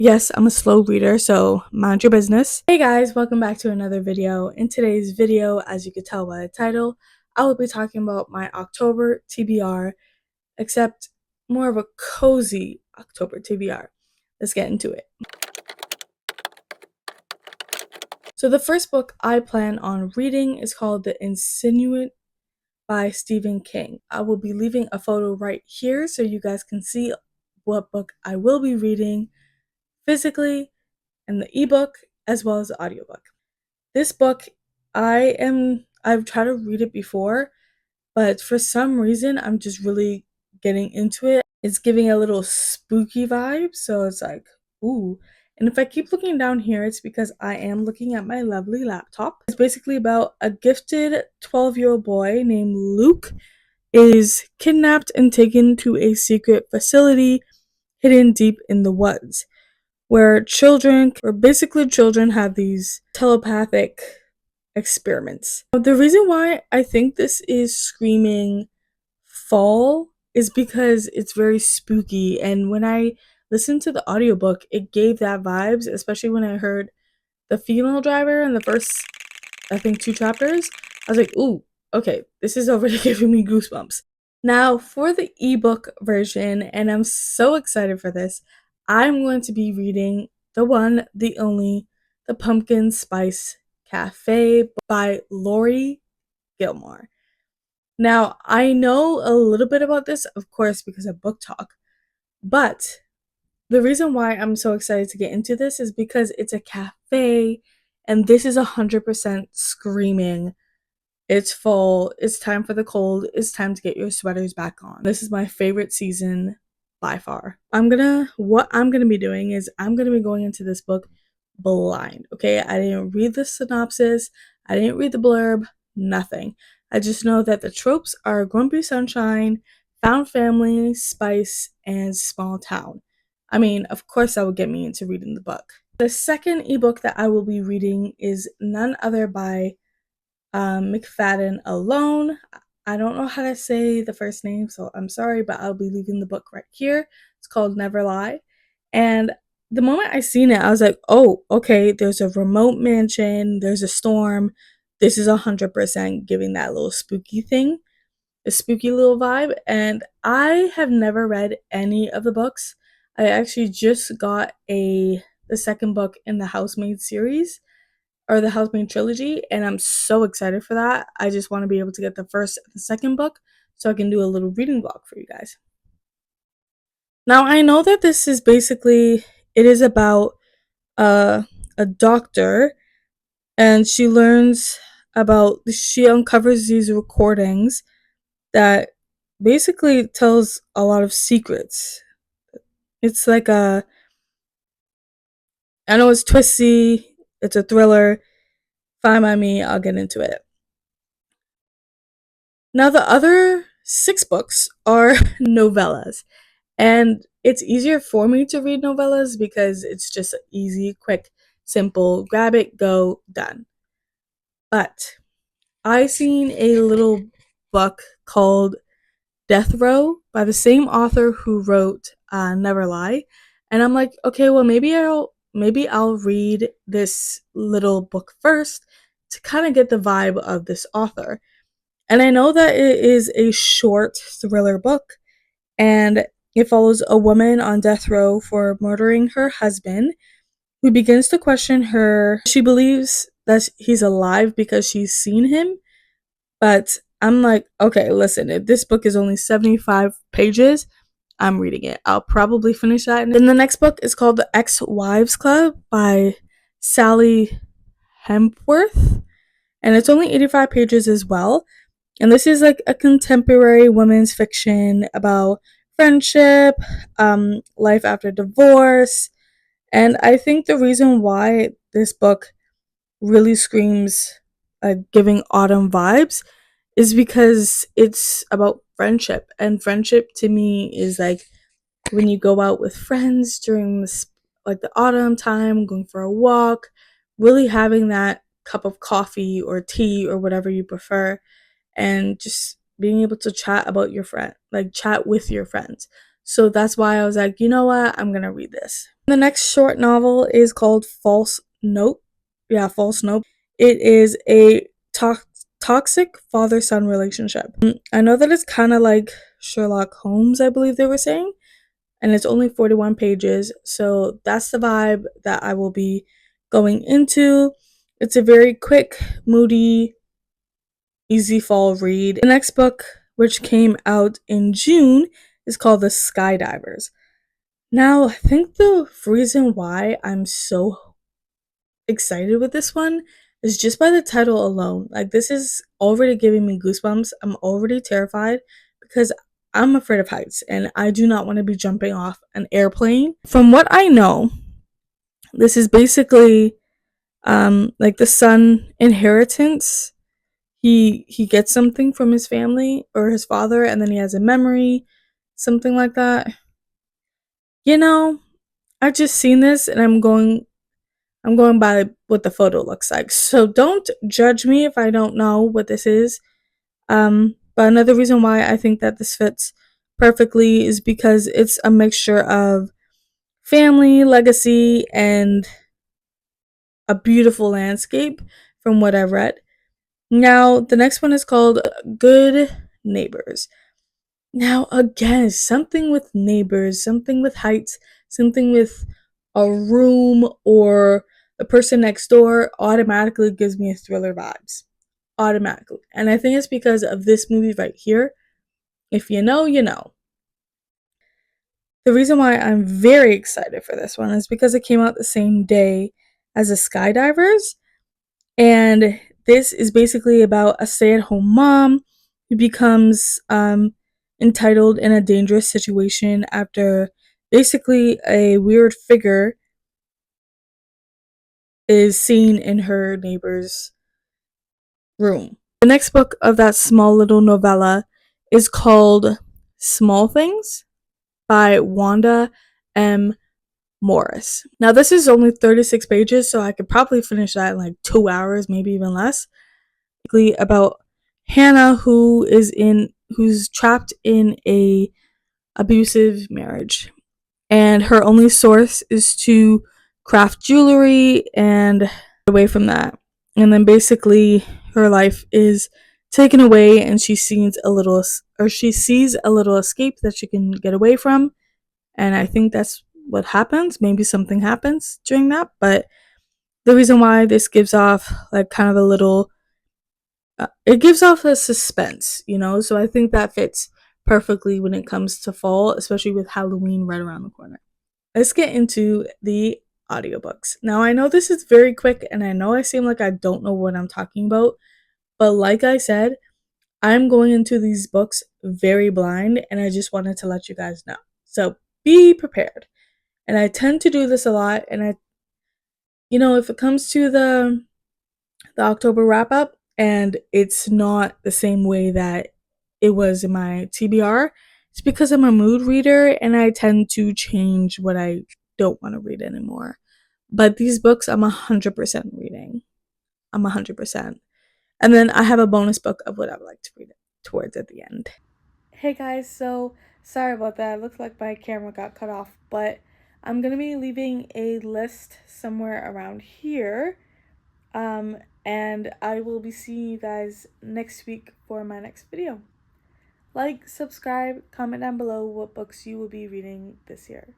Yes, I'm a slow reader, so mind your business. Hey guys, welcome back to another video. In today's video, as you could tell by the title, I will be talking about my October TBR, except more of a cozy October TBR. Let's get into it. So the first book I plan on reading is called The Insinuant by Stephen King. I will be leaving a photo right here so you guys can see what book I will be reading physically in the ebook as well as the audiobook. This book, I've tried to read it before, but for some reason I'm just really getting into it. It's giving a little spooky vibe, so it's like, ooh. And if I keep looking down here, it's because I am looking at my lovely laptop. It's basically about a gifted 12-year-old boy named Luke is kidnapped and taken to a secret facility hidden deep in the woods, where basically children have these telepathic experiments. The reason why I think this is screaming fall is because it's very spooky, and when I listened to the audiobook, it gave that vibes, especially when I heard the female driver in the first, I think, 2 chapters. I was like, ooh, okay, this is already giving me goosebumps. Now, for the ebook version, and I'm so excited for this, I'm going to be reading the one, the only, The Pumpkin Spice Café by Laurie Gilmore. Now, I know a little bit about this, of course, because of book talk, but the reason why I'm so excited to get into this is because it's a cafe, and this is 100% screaming. It's fall, it's time for the cold, it's time to get your sweaters back on. This is my favorite season by far. What I'm gonna be doing is I'm gonna be going into this book blind, okay? I didn't read the synopsis, I didn't read the blurb, nothing. I just know that the tropes are grumpy sunshine, found family, spice, and small town. I mean, of course that would get me into reading the book. The second ebook that I will be reading is none other by McFadden alone. I don't know how to say the first name, so I'm sorry, but I'll be leaving the book right here. It's called Never Lie. And the moment I seen it, I was like, oh, okay, there's a remote mansion, there's a storm. This is 100% giving that little spooky thing, a spooky little vibe. And I have never read any of the books. I actually just got the second book in the Housemaid series, or the Housemaid trilogy, and I'm so excited for that. I just want to be able to get the first and the second book so I can do a little reading vlog for you guys. Now, I know that this is basically, it is about a doctor, and she uncovers these recordings that basically tells a lot of secrets. It's like I know it's twisty, it's a thriller. Fine by me, I'll get into it. Now, the other 6 books are novellas, and it's easier for me to read novellas because it's just easy, quick, simple, grab it, go, done. But I seen a little book called Death Row by the same author who wrote Never Lie, and I'm like, okay, well, maybe I'll read this little book first to kind of get the vibe of this author. And I know that it is a short thriller book, and it follows a woman on death row for murdering her husband, who begins to question her. She believes that he's alive because she's seen him, but I'm like, okay, listen, if this book is only 75 pages, I'm reading it. I'll probably finish that. And then the next book is called The Ex-Wives Club by Sally Hepworth, and it's only 85 pages as well. And this is like a contemporary women's fiction about friendship, life after divorce. And I think the reason why this book really screams giving autumn vibes is because it's about friendship. And friendship to me is like when you go out with friends during this, like the autumn time, going for a walk, really having that cup of coffee or tea or whatever you prefer, and just being able to chat about your friend, like chat with your friends. So that's why I was like, you know what, I'm gonna read this. The next short novel is called False Note. Yeah, False Note. It is a toxic father-son relationship. I know that it's kind of like Sherlock Holmes, I believe they were saying, and it's only 41 pages, so that's the vibe that I will be going into. It's a very quick, moody, easy fall read. The next book, which came out in June, is called The Skydivers. Now, I think the reason why I'm so excited with this one is just by the title alone. Like, this is already giving me goosebumps. I'm already terrified because I'm afraid of heights and I do not want to be jumping off an airplane. From what I know, this is basically like the son inheritance. He gets something from his family or his father, and then he has a memory, something like that. You know, I've just seen this and I'm going by what the photo looks like. So don't judge me if I don't know what this is. But another reason why I think that this fits perfectly is because it's a mixture of family, legacy, and a beautiful landscape from what I've read. Now, the next one is called Good Neighbors. Now, again, something with neighbors, something with heights, something with a room or the person next door automatically gives me a thriller vibes. Automatically. And I think it's because of this movie right here. If you know, you know. The reason why I'm very excited for this one is because it came out the same day as the Skydivers. And this is basically about a stay-at-home mom who becomes entitled in a dangerous situation after basically a weird figure is seen in her neighbor's room. The next book of that small little novella is called Small Things by Wanda M. Morris. Now, this is only 36 pages, so I could probably finish that in like 2 hours, maybe even less. About Hannah who's trapped in a abusive marriage, and her only source is to craft jewelry and away from that. And then basically her life is taken away and she sees a little escape that she can get away from. And I think that's what happens. Maybe something happens during that, but the reason why this gives off like kind of a little it gives off a suspense, you know, so I think that fits perfectly when it comes to fall, especially with Halloween right around the corner. Let's get into the audiobooks. Now, I know this is very quick and I know I seem like I don't know what I'm talking about, but like I said, I'm going into these books very blind and I just wanted to let you guys know. So be prepared. And I tend to do this a lot, and if it comes to the October wrap up and it's not the same way that it was in my TBR, it's because I'm a mood reader and I tend to change what I don't want to read anymore. But these books I'm 100% reading. I'm 100%. And then I have a bonus book of what I would like to read towards at the end. Hey guys, so sorry about that. It looked like my camera got cut off, but I'm going to be leaving a list somewhere around here. And I will be seeing you guys next week for my next video. Like, subscribe, comment down below what books you will be reading this year.